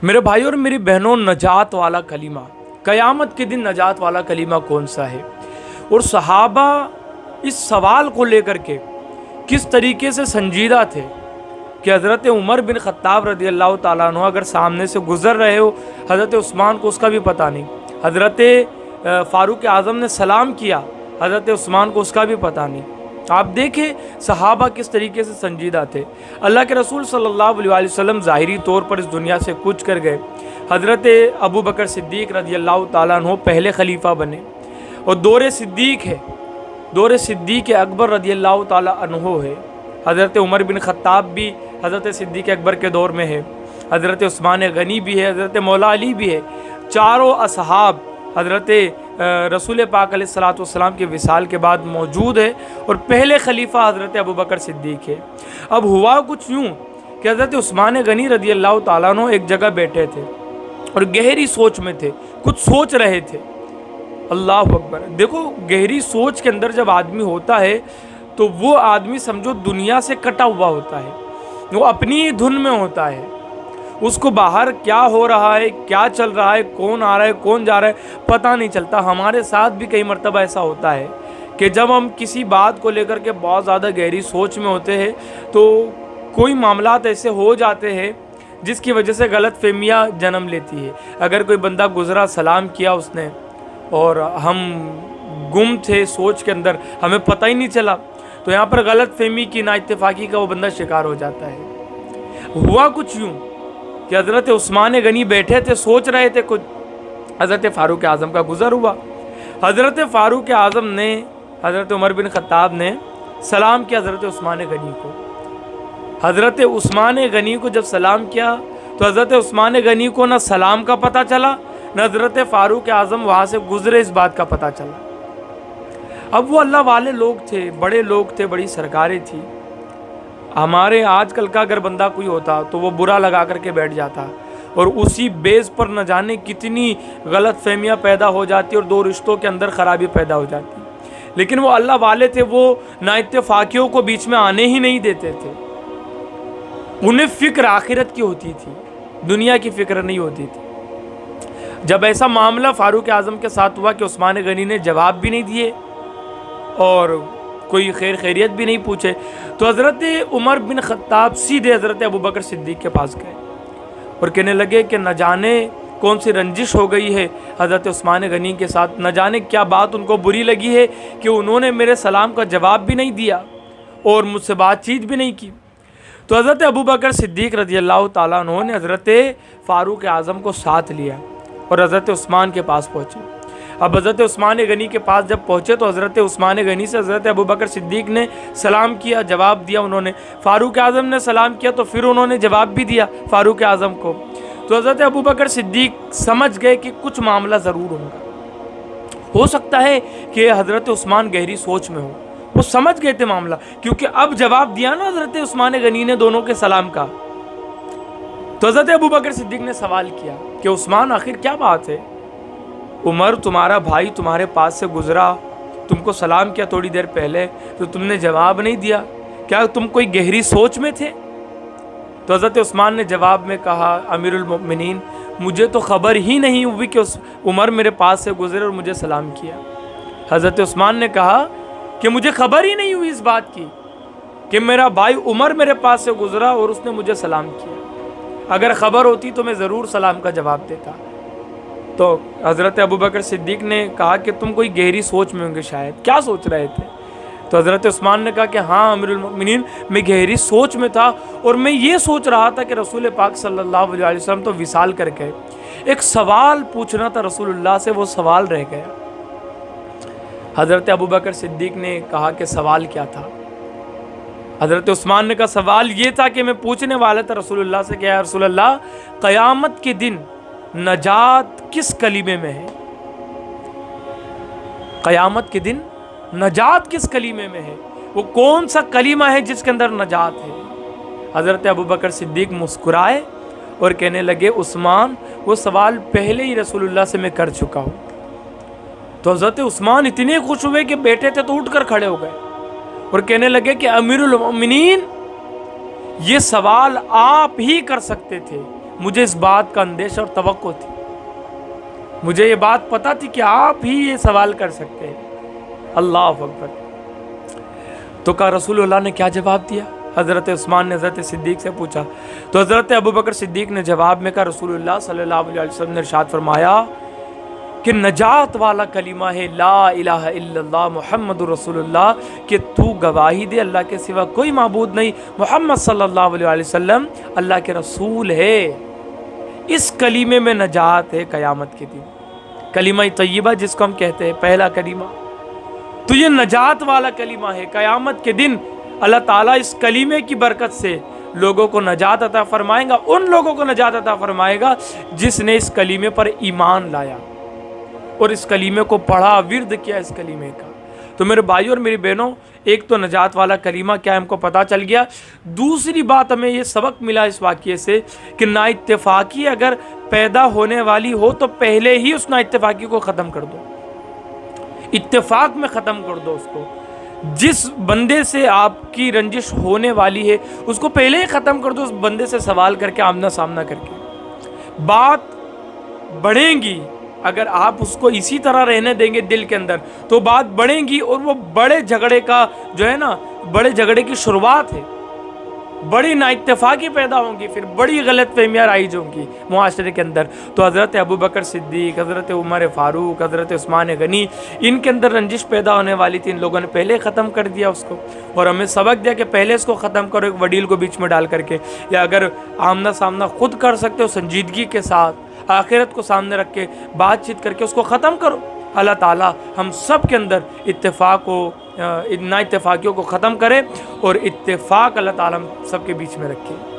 میرے بھائی اور میری بہنوں، نجات والا کلمہ، قیامت کے دن نجات والا کلمہ کون سا ہے؟ اور صحابہ اس سوال کو لے کر کے کس طریقے سے سنجیدہ تھے کہ حضرت عمر بن خطاب رضی اللہ تعالیٰ عنہ اگر سامنے سے گزر رہے ہو، حضرت عثمان کو اس کا بھی پتہ نہیں، حضرت فاروق اعظم نے سلام کیا، حضرت عثمان کو اس کا بھی پتہ نہیں۔ آپ دیکھیں صحابہ کس طریقے سے سنجیدہ تھے۔ اللہ کے رسول صلی اللہ علیہ وسلم ظاہری طور پر اس دنیا سے کوچ کر گئے، حضرت ابو بکر صدیق رضی اللہ تعالیٰ عنہ پہلے خلیفہ بنے، اور دور صدیق ہے، دور صدیق اکبر رضی اللہ تعالیٰ عنہ ہے۔ حضرت عمر بن خطاب بھی حضرت صدیق اکبر کے دور میں ہے، حضرت عثمان غنی بھی ہے، حضرت مولا علی بھی ہے۔ چاروں اصحاب حضرت رسول پاک علیہ الصلوۃ والسلام کے وصال کے بعد موجود ہے، اور پہلے خلیفہ حضرت ابو بکر صدیق ہے۔ اب ہوا کچھ یوں کہ حضرت عثمان غنی رضی اللہ تعالیٰ عنہ ایک جگہ بیٹھے تھے اور گہری سوچ میں تھے، کچھ سوچ رہے تھے۔ اللہ اکبر! دیکھو، گہری سوچ کے اندر جب آدمی ہوتا ہے تو وہ آدمی سمجھو دنیا سے کٹا ہوا ہوتا ہے، وہ اپنی دھن میں ہوتا ہے، اس کو باہر کیا ہو رہا ہے، کیا چل رہا ہے، کون آ رہا ہے، کون جا رہا ہے، پتہ نہیں چلتا۔ ہمارے ساتھ بھی کئی مرتبہ ایسا ہوتا ہے کہ جب ہم کسی بات کو لے کر کے بہت زیادہ گہری سوچ میں ہوتے ہیں تو کوئی معاملات ایسے ہو جاتے ہیں جس کی وجہ سے غلط فہمیاں جنم لیتی ہے۔ اگر کوئی بندہ گزرا، سلام کیا اس نے، اور ہم گم تھے سوچ کے اندر، ہمیں پتہ ہی نہیں چلا، تو یہاں پر غلط فہمی کی، نا اتفاقی کا وہ بندہ شکار ہو جاتا ہے۔ ہوا کچھ یوں کہ حضرت عثمان غنی بیٹھے تھے، سوچ رہے تھے کچھ، حضرت فاروق اعظم کا گزر ہوا۔ حضرت فاروق اعظم نے، حضرت عمر بن خطاب نے سلام کیا حضرت عثمان غنی کو۔ حضرت عثمان غنی کو جب سلام کیا تو حضرت عثمان غنی کو نہ سلام کا پتہ چلا، نہ حضرت فاروق اعظم وہاں سے گزرے اس بات کا پتہ چلا۔ اب وہ اللہ والے لوگ تھے، بڑے لوگ تھے، بڑی سرکاریں تھی۔ ہمارے آج کل کا اگر بندہ کوئی ہوتا تو وہ برا لگا کر کے بیٹھ جاتا، اور اسی بیس پر نہ جانے کتنی غلط فہمیاں پیدا ہو جاتی اور دو رشتوں کے اندر خرابی پیدا ہو جاتی۔ لیکن وہ اللہ والے تھے، وہ نا اتفاقیوں کو بیچ میں آنے ہی نہیں دیتے تھے۔ انہیں فکر آخرت کی ہوتی تھی، دنیا کی فکر نہیں ہوتی تھی۔ جب ایسا معاملہ فاروق اعظم کے ساتھ ہوا کہ عثمان غنی نے جواب بھی نہیں دیے اور کوئی خیر خیریت بھی نہیں پوچھے، تو حضرت عمر بن خطاب سیدھے حضرت ابو بکر صدیق کے پاس گئے اور کہنے لگے کہ نہ جانے کون سی رنجش ہو گئی ہے حضرت عثمان غنی کے ساتھ، نہ جانے کیا بات ان کو بری لگی ہے کہ انہوں نے میرے سلام کا جواب بھی نہیں دیا اور مجھ سے بات چیت بھی نہیں کی۔ تو حضرت ابو بکر صدیق رضی اللہ تعالیٰ عنہ نے حضرت فاروق اعظم کو ساتھ لیا اور حضرت عثمان کے پاس پہنچے۔ اب حضرت عثمان غنی کے پاس جب پہنچے تو حضرت عثمان غنی سے حضرت ابو بکر صدیق نے سلام کیا، جواب دیا انہوں نے۔ فاروق اعظم نے سلام کیا تو پھر انہوں نے جواب بھی دیا فاروق اعظم کو۔ تو حضرت ابو بکر صدیق سمجھ گئے کہ کچھ معاملہ ضرور ہوگا، ہو سکتا ہے کہ حضرت عثمان گہری سوچ میں ہو۔ وہ سمجھ گئے تھے معاملہ، کیونکہ اب جواب دیا نا حضرت عثمان غنی نے دونوں کے سلام کا۔ تو حضرت ابو بکر صدیق نے سوال کیا کہ عثمان آخر کیا بات ہے؟ عمر تمہارا بھائی تمہارے پاس سے گزرا، تم کو سلام کیا تھوڑی دیر پہلے، تو تم نے جواب نہیں دیا، کیا تم کوئی گہری سوچ میں تھے؟ تو حضرت عثمان نے جواب میں کہا، امیر المؤمنین مجھے تو خبر ہی نہیں ہوئی کہ عمر میرے پاس سے گزرے اور مجھے سلام کیا۔ حضرت عثمان نے کہا کہ مجھے خبر ہی نہیں ہوئی اس بات کی کہ میرا بھائی عمر میرے پاس سے گزرا اور اس نے مجھے سلام کیا، اگر خبر ہوتی تو میں ضرور سلام کا جواب دیتا۔ تو حضرت ابو بکر صدیق نے کہا کہ تم کوئی گہری سوچ میں ہوں گے، شاید کیا سوچ رہے تھے؟ تو حضرت عثمان نے کہا کہ ہاں امیر المؤمنین میں گہری سوچ میں تھا، اور میں یہ سوچ رہا تھا کہ رسول پاک صلی اللہ علیہ وسلم تو وصال کر گئے، ایک سوال پوچھنا تھا رسول اللہ سے، وہ سوال رہ گیا۔ حضرت ابو بکر صدیق نے کہا کہ سوال کیا تھا؟ حضرت عثمان نے کہا سوال یہ تھا کہ میں پوچھنے والا تھا رسول اللہ سے کہ یا رسول اللہ قیامت کے دن نجات کس کلمے میں ہے؟ قیامت کے دن نجات کس کلمے میں ہے؟ وہ کون سا کلمہ ہے جس کے اندر نجات ہے؟ حضرت ابو بکر صدیق مسکرائے اور کہنے لگے عثمان وہ سوال پہلے ہی رسول اللہ سے میں کر چکا ہوں۔ تو حضرت عثمان اتنے خوش ہوئے کہ بیٹھے تھے تو اٹھ کر کھڑے ہو گئے اور کہنے لگے کہ امیر المؤمنین یہ سوال آپ ہی کر سکتے تھے، مجھے اس بات کا اندیشہ اور توقع تھی، مجھے یہ بات پتا تھی کہ آپ ہی یہ سوال کر سکتے ہیں۔ اللہ اکبر۔ تو کہا رسول اللہ نے کیا جواب دیا؟ حضرت عثمان نے حضرت صدیق سے پوچھا، تو حضرت ابوبکر صدیق نے جواب میں کہا رسول اللہ صلی اللہ علیہ وسلم نے ارشاد فرمایا کہ نجات والا کلمہ ہے لا الہ الا اللہ محمد رسول اللہ، کہ تو گواہی دے اللہ کے سوا کوئی معبود نہیں، محمد صلی اللہ علیہ وسلم اللہ کے رسول ہے۔ اس کلمے میں نجات ہے قیامت کے دن۔ کلمہ طیبہ جس کو ہم کہتے ہیں پہلا کلمہ، تو یہ نجات والا کلمہ ہے۔ قیامت کے دن اللہ تعالیٰ اس کلمے کی برکت سے لوگوں کو نجات عطا فرمائے گا، ان لوگوں کو نجات عطا فرمائے گا جس نے اس کلمے پر ایمان لایا اور اس کلمے کو پڑھا، ورد کیا اس کلمے کا۔ تو میرے بھائی اور میری بہنوں، ایک تو نجات والا کلمہ کیا ہم کو پتہ چل گیا۔ دوسری بات ہمیں یہ سبق ملا اس واقعے سے کہ نا اتفاقی اگر پیدا ہونے والی ہو تو پہلے ہی اس نا اتفاقی کو ختم کر دو، اتفاق میں ختم کر دو اس کو۔ جس بندے سے آپ کی رنجش ہونے والی ہے اس کو پہلے ہی ختم کر دو، اس بندے سے سوال کر کے، آمنا سامنا کر کے۔ بات بڑھیں گی اگر آپ اس کو اسی طرح رہنے دیں گے دل کے اندر، تو بات بڑھیں گی اور وہ بڑے جھگڑے کا جو ہے نا، بڑے جھگڑے کی شروعات ہے، بڑی نا اتفاقی پیدا ہوں گی، پھر بڑی غلط فہمیاں رائج ہوں گی معاشرے کے اندر۔ تو حضرت ابوبکر صدیق، حضرت عمر فاروق، حضرت عثمان غنی، ان کے اندر رنجش پیدا ہونے والی تھی، ان لوگوں نے پہلے ختم کر دیا اس کو، اور ہمیں سبق دیا کہ پہلے اس کو ختم کرو ایک وڈیل کو بیچ میں ڈال کر کے، یا اگر آمنا سامنا خود کر سکتے ہو سنجیدگی کے ساتھ، آخرت کو سامنے رکھ کے بات چیت کر کے اس کو ختم کرو۔ اللہ تعالیٰ ہم سب کے اندر اتفاق کو، نا اتفاقیوں کو ختم کرے، اور اتفاق اللہ تعالیٰ ہم سب کے بیچ میں رکھے۔